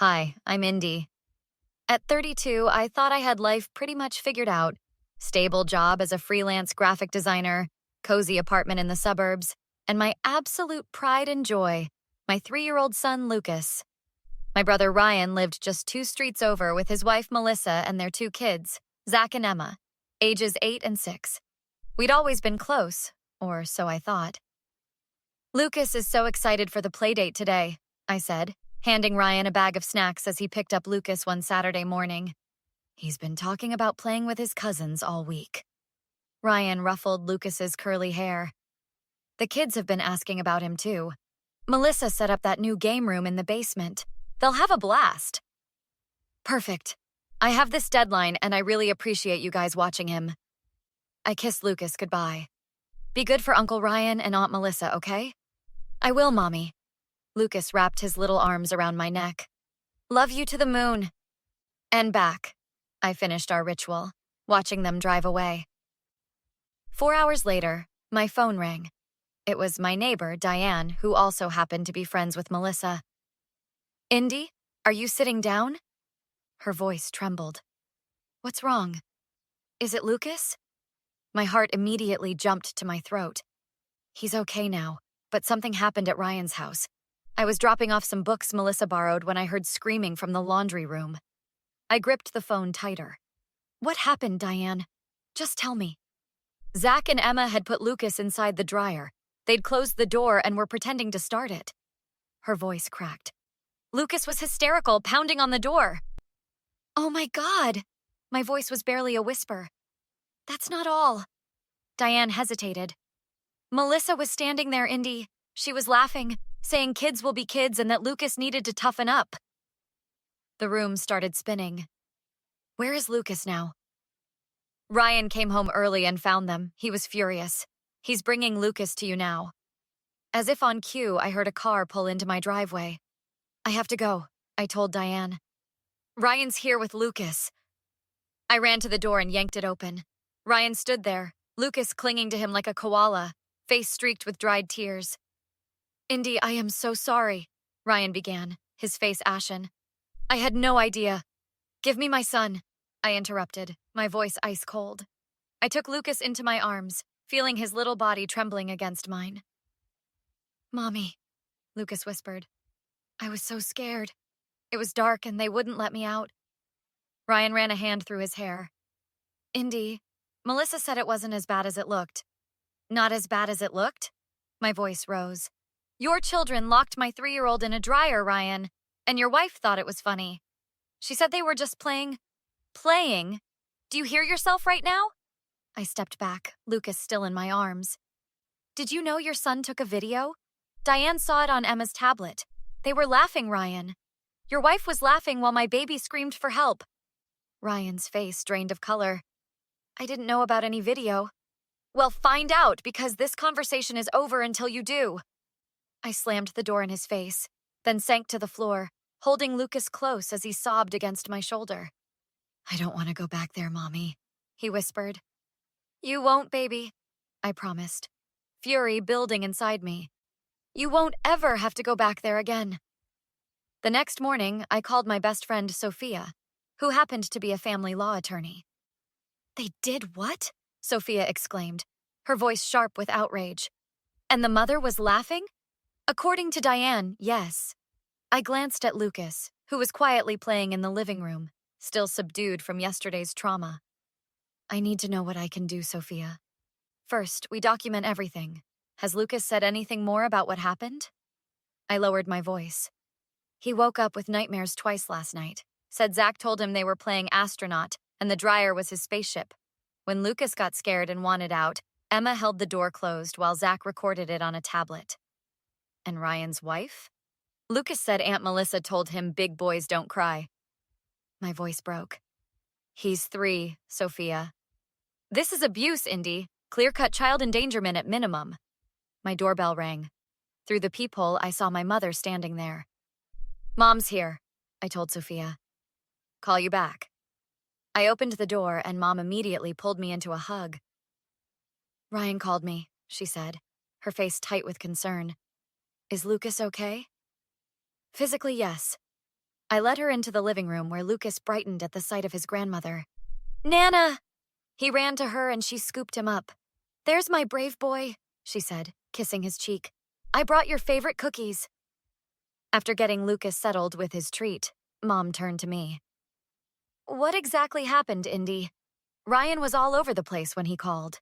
Hi, I'm Indy. At 32, I thought I had life pretty much figured out. Stable job as a freelance graphic designer, cozy apartment in the suburbs, and my absolute pride and joy, my 3-year-old son, Lucas. My brother Ryan lived just 2 streets over with his wife, Melissa, and their 2 kids, Zach and Emma, ages 8 and 6. We'd always been close, or so I thought. Lucas is so excited for the playdate today, I said, handing Ryan a bag of snacks as he picked up Lucas one Saturday morning. He's been talking about playing with his cousins all week. Ryan ruffled Lucas's curly hair. The kids have been asking about him too. Melissa set up that new game room in the basement. They'll have a blast. Perfect. I have this deadline and I really appreciate you guys watching him. I kissed Lucas goodbye. Be good for Uncle Ryan and Aunt Melissa, okay? I will, Mommy. Lucas wrapped his little arms around my neck. Love you to the moon. And back. I finished our ritual, watching them drive away. 4 hours later, my phone rang. It was my neighbor, Diane, who also happened to be friends with Melissa. Indy, are you sitting down? Her voice trembled. What's wrong? Is it Lucas? My heart immediately jumped to my throat. He's okay now, but something happened at Ryan's house. I was dropping off some books Melissa borrowed when I heard screaming from the laundry room. I gripped the phone tighter. What happened, Diane? Just tell me. Zach and Emma had put Lucas inside the dryer. They'd closed the door and were pretending to start it. Her voice cracked. Lucas was hysterical, pounding on the door. Oh my God! My voice was barely a whisper. That's not all. Diane hesitated. Melissa was standing there, Indy. She was laughing, saying kids will be kids and that Lucas needed to toughen up. The room started spinning. Where is Lucas now? Ryan came home early and found them. He was furious. He's bringing Lucas to you now. As if on cue, I heard a car pull into my driveway. I have to go, I told Diane. Ryan's here with Lucas. I ran to the door and yanked it open. Ryan stood there, Lucas clinging to him like a koala, face streaked with dried tears. Indy, I am so sorry, Ryan began, his face ashen. I had no idea. Give me my son, I interrupted, my voice ice cold. I took Lucas into my arms, feeling his little body trembling against mine. Mommy, Lucas whispered. I was so scared. It was dark and they wouldn't let me out. Ryan ran a hand through his hair. Indy, Melissa said it wasn't as bad as it looked. Not as bad as it looked? My voice rose. Your children locked my 3-year-old in a dryer, Ryan, and your wife thought it was funny. She said they were just playing. Playing? Do you hear yourself right now? I stepped back, Lucas still in my arms. Did you know your son took a video? Diane saw it on Emma's tablet. They were laughing, Ryan. Your wife was laughing while my baby screamed for help. Ryan's face drained of color. I didn't know about any video. Well, find out, because this conversation is over until you do. I slammed the door in his face, then sank to the floor, holding Lucas close as he sobbed against my shoulder. I don't want to go back there, Mommy, he whispered. You won't, baby, I promised, fury building inside me. You won't ever have to go back there again. The next morning, I called my best friend, Sophia, who happened to be a family law attorney. They did what? Sophia exclaimed, her voice sharp with outrage. And the mother was laughing? According to Diane, yes. I glanced at Lucas, who was quietly playing in the living room, still subdued from yesterday's trauma. I need to know what I can do, Sophia. First, we document everything. Has Lucas said anything more about what happened? I lowered my voice. He woke up with nightmares twice last night. Said Zach told him they were playing astronaut, and the dryer was his spaceship. When Lucas got scared and wanted out, Emma held the door closed while Zach recorded it on a tablet. And Ryan's wife? Lucas said Aunt Melissa told him big boys don't cry. My voice broke. He's 3, Sophia. This is abuse, Indy. Clear-cut child endangerment at minimum. My doorbell rang. Through the peephole, I saw my mother standing there. Mom's here, I told Sophia. Call you back. I opened the door and Mom immediately pulled me into a hug. Ryan called me, she said, her face tight with concern. Is Lucas okay? Physically, yes. I led her into the living room where Lucas brightened at the sight of his grandmother. "Nana!" He ran to her and she scooped him up. "There's my brave boy," she said, kissing his cheek. "I brought your favorite cookies." After getting Lucas settled with his treat, Mom turned to me. "What exactly happened, Indy? Ryan was all over the place when he called."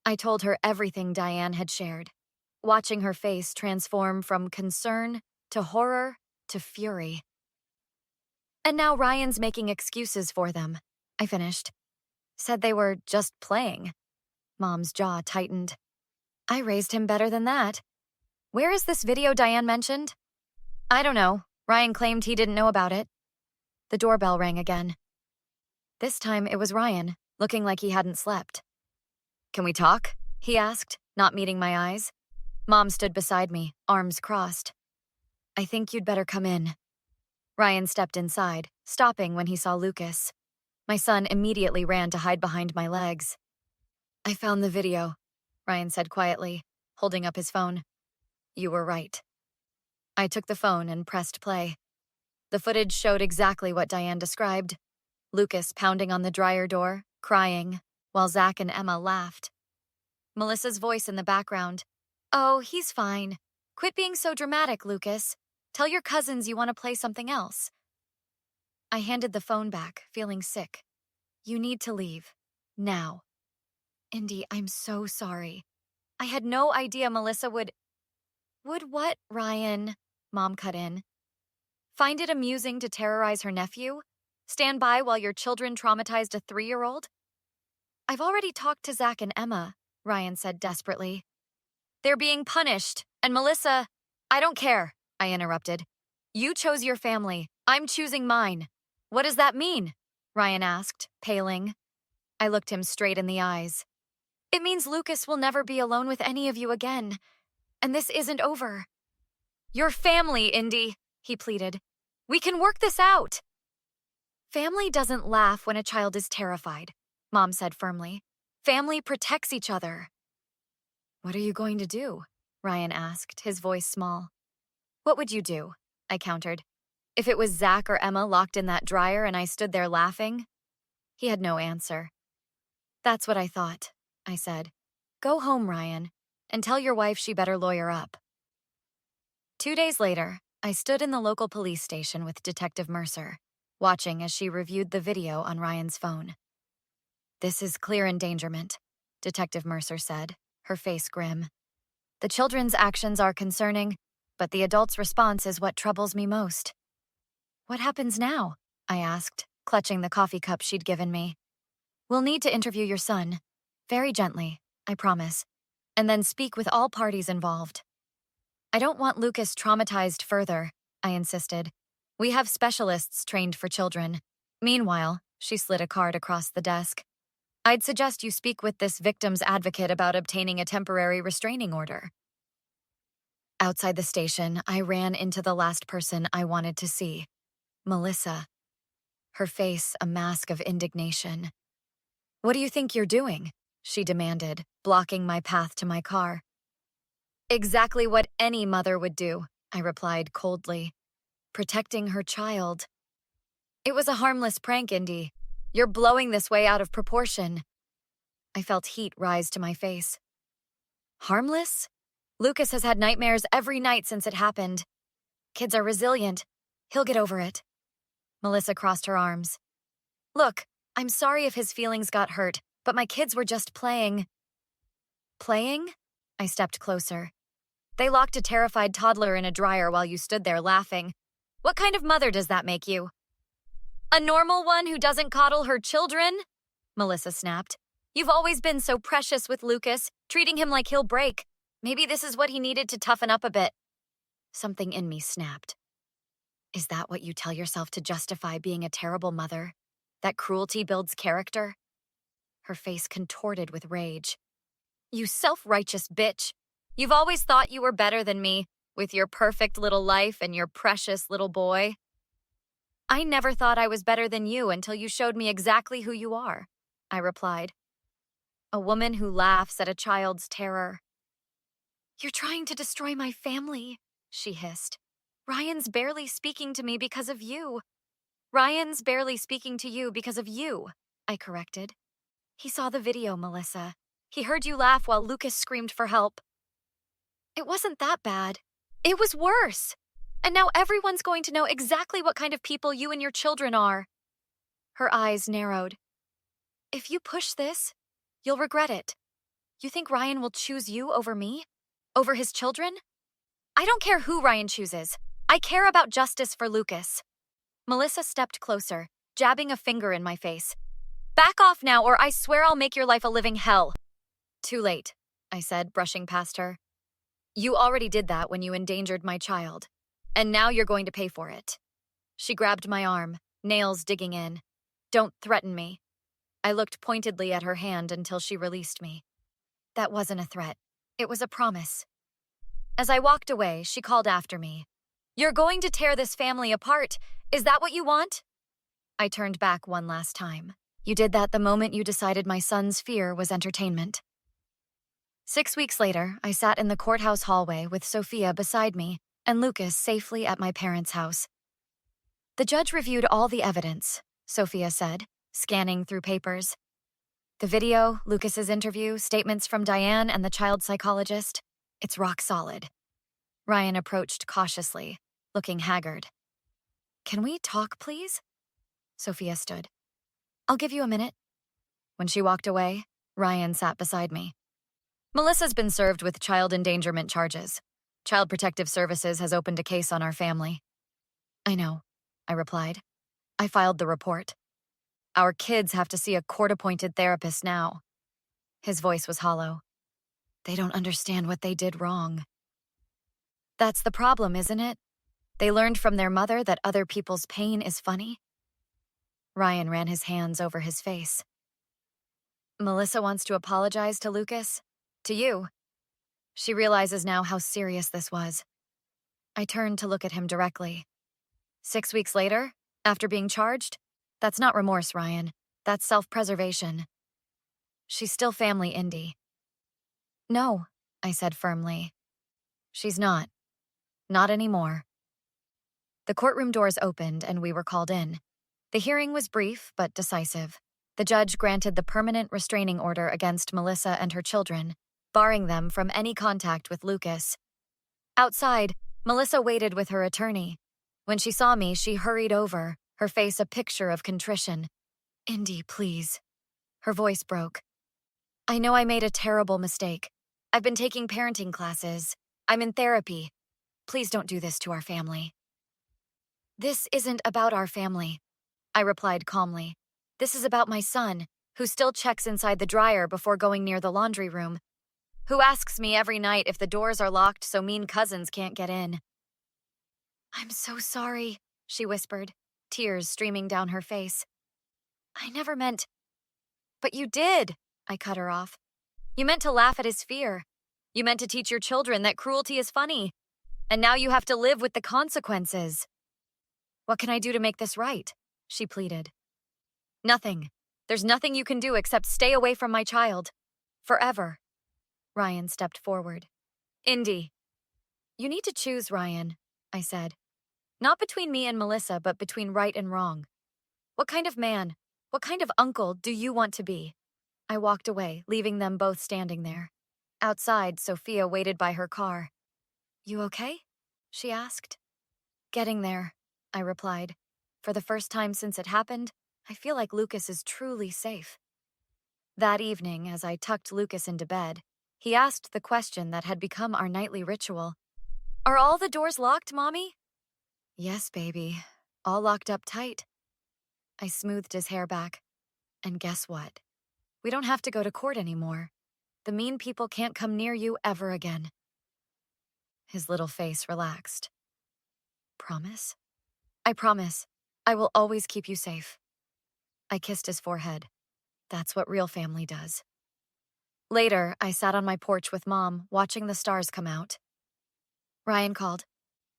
I told her everything Diane had shared, watching her face transform from concern to horror to fury. "And now Ryan's making excuses for them," I finished. "Said they were just playing." Mom's jaw tightened. "I raised him better than that. Where is this video Diane mentioned?" "I don't know. Ryan claimed he didn't know about it." The doorbell rang again. This time it was Ryan, looking like he hadn't slept. "Can we talk?" he asked, not meeting my eyes. Mom stood beside me, arms crossed. "I think you'd better come in." Ryan stepped inside, stopping when he saw Lucas. My son immediately ran to hide behind my legs. "I found the video," Ryan said quietly, holding up his phone. "You were right." I took the phone and pressed play. The footage showed exactly what Diane described. Lucas pounding on the dryer door, crying, while Zach and Emma laughed. Melissa's voice in the background. "Oh, he's fine. Quit being so dramatic, Lucas. Tell your cousins you want to play something else." I handed the phone back, feeling sick. "You need to leave. Now." "Indy, I'm so sorry. I had no idea Melissa would—" "Would what, Ryan?" Mom cut in. "Find it amusing to terrorize her nephew? Stand by while your children traumatized a 3-year-old? "I've already talked to Zach and Emma," Ryan said desperately. "They're being punished, and Melissa—" "I don't care," I interrupted. "You chose your family. I'm choosing mine." "What does that mean?" Ryan asked, paling. I looked him straight in the eyes. "It means Lucas will never be alone with any of you again. And this isn't over." "Your family, Indy," he pleaded. "We can work this out." "Family doesn't laugh when a child is terrified," Mom said firmly. "Family protects each other." "What are you going to do?" Ryan asked, his voice small. "What would you do?" I countered. "If it was Zach or Emma locked in that dryer and I stood there laughing?" He had no answer. "That's what I thought," I said. "Go home, Ryan, and tell your wife she better lawyer up." 2 days later, I stood in the local police station with Detective Mercer, watching as she reviewed the video on Ryan's phone. "This is clear endangerment," Detective Mercer said, her face grim. "The children's actions are concerning, but the adult's response is what troubles me most." "What happens now?" I asked, clutching the coffee cup she'd given me. "We'll need to interview your son. Very gently, I promise. And then speak with all parties involved." "I don't want Lucas traumatized further," I insisted. "We have specialists trained for children. Meanwhile," she slid a card across the desk, "I'd suggest you speak with this victim's advocate about obtaining a temporary restraining order." Outside the station, I ran into the last person I wanted to see, Melissa. Her face a mask of indignation. "What do you think you're doing?" she demanded, blocking my path to my car. "Exactly what any mother would do," I replied coldly. "Protecting her child." "It was a harmless prank, Indy. You're blowing this way out of proportion." I felt heat rise to my face. "Harmless? Lucas has had nightmares every night since it happened. Kids are resilient. He'll get over it." Melissa crossed her arms. "Look, I'm sorry if his feelings got hurt, but my kids were just playing." "Playing?" I stepped closer. "They locked a terrified toddler in a dryer while you stood there laughing. What kind of mother does that make you?" "A normal one who doesn't coddle her children?" Melissa snapped. "You've always been so precious with Lucas, treating him like he'll break. Maybe this is what he needed to toughen up a bit." Something in me snapped. Is that what you tell yourself to justify being a terrible mother? That cruelty builds character? Her face contorted with rage. "You self-righteous bitch. You've always thought you were better than me, with your perfect little life and your precious little boy. I never thought I was better than you until you showed me exactly who you are," I replied. "A woman who laughs at a child's terror." "You're trying to destroy my family," she hissed. Ryan's barely speaking to me because of you. Ryan's barely speaking to you because of you, I corrected. He saw the video, Melissa. He heard you laugh while Lucas screamed for help. It wasn't that bad. It was worse. And now everyone's going to know exactly what kind of people you and your children are. Her eyes narrowed. If you push this, you'll regret it. You think Ryan will choose you over me? Over his children? I don't care who Ryan chooses. I care about justice for Lucas. Melissa stepped closer, jabbing a finger in my face. Back off now, or I swear I'll make your life a living hell. Too late, I said, brushing past her. You already did that when you endangered my child, and now you're going to pay for it. She grabbed my arm, nails digging in. Don't threaten me. I looked pointedly at her hand until she released me. That wasn't a threat. It was a promise. As I walked away, she called after me. You're going to tear this family apart. Is that what you want? I turned back one last time. You did that the moment you decided my son's fear was entertainment. 6 weeks later, I sat in the courthouse hallway with Sophia beside me and Lucas safely at my parents' house. The judge reviewed all the evidence, Sophia said, scanning through papers. The video, Lucas's interview, statements from Diane and the child psychologist. It's rock solid. Ryan approached cautiously, looking haggard. Can we talk, please? Sophia stood. I'll give you a minute. When she walked away, Ryan sat beside me. Melissa's been served with child endangerment charges. Child Protective Services has opened a case on our family. I know, I replied. I filed the report. Our kids have to see a court-appointed therapist now. His voice was hollow. They don't understand what they did wrong. That's the problem, isn't it? They learned from their mother that other people's pain is funny. Ryan ran his hands over his face. Melissa wants to apologize to Lucas, to you. She realizes now how serious this was. I turned to look at him directly. 6 weeks later, after being charged, that's not remorse, Ryan. That's self-preservation. She's still family, Indy. No, I said firmly. She's not. Not anymore. The courtroom doors opened and we were called in. The hearing was brief but decisive. The judge granted the permanent restraining order against Melissa and her children, barring them from any contact with Lucas. Outside, Melissa waited with her attorney. When she saw me, she hurried over, her face a picture of contrition. Indy, please. Her voice broke. I know I made a terrible mistake. I've been taking parenting classes. I'm in therapy. Please don't do this to our family. This isn't about our family, I replied calmly. This is about my son, who still checks inside the dryer before going near the laundry room, who asks me every night if the doors are locked so mean cousins can't get in. I'm so sorry, she whispered, tears streaming down her face. I never meant... But you did, I cut her off. You meant to laugh at his fear. You meant to teach your children that cruelty is funny. And now you have to live with the consequences. What can I do to make this right? She pleaded. Nothing. There's nothing you can do except stay away from my child. Forever. Ryan stepped forward. Indy. You need to choose, Ryan, I said. Not between me and Melissa, but between right and wrong. What kind of man, what kind of uncle do you want to be? I walked away, leaving them both standing there. Outside, Sophia waited by her car. You okay? She asked. Getting there, I replied. For the first time since it happened, I feel like Lucas is truly safe. That evening, as I tucked Lucas into bed, he asked the question that had become our nightly ritual. Are all the doors locked, Mommy? Yes, baby. All locked up tight. I smoothed his hair back. And guess what? We don't have to go to court anymore. The mean people can't come near you ever again. His little face relaxed. Promise? I promise. I will always keep you safe. I kissed his forehead. That's what real family does. Later, I sat on my porch with Mom, watching the stars come out. Ryan called,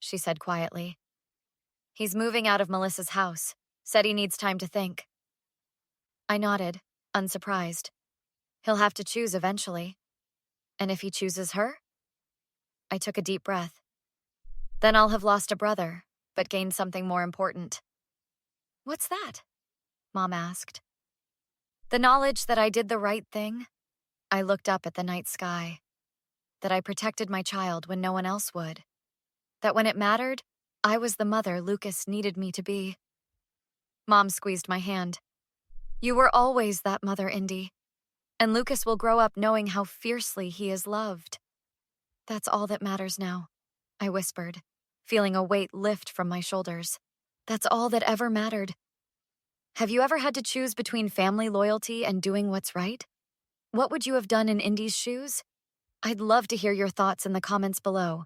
she said quietly. He's moving out of Melissa's house. Said he needs time to think. I nodded, unsurprised. He'll have to choose eventually. And if he chooses her? I took a deep breath. Then I'll have lost a brother, but gained something more important. What's that? Mom asked. The knowledge that I did the right thing. I looked up at the night sky. That I protected my child when no one else would. That when it mattered, I was the mother Lucas needed me to be. Mom squeezed my hand. You were always that mother, Indy. And Lucas will grow up knowing how fiercely he is loved. That's all that matters now, I whispered, feeling a weight lift from my shoulders. That's all that ever mattered. Have you ever had to choose between family loyalty and doing what's right? What would you have done in Indy's shoes? I'd love to hear your thoughts in the comments below.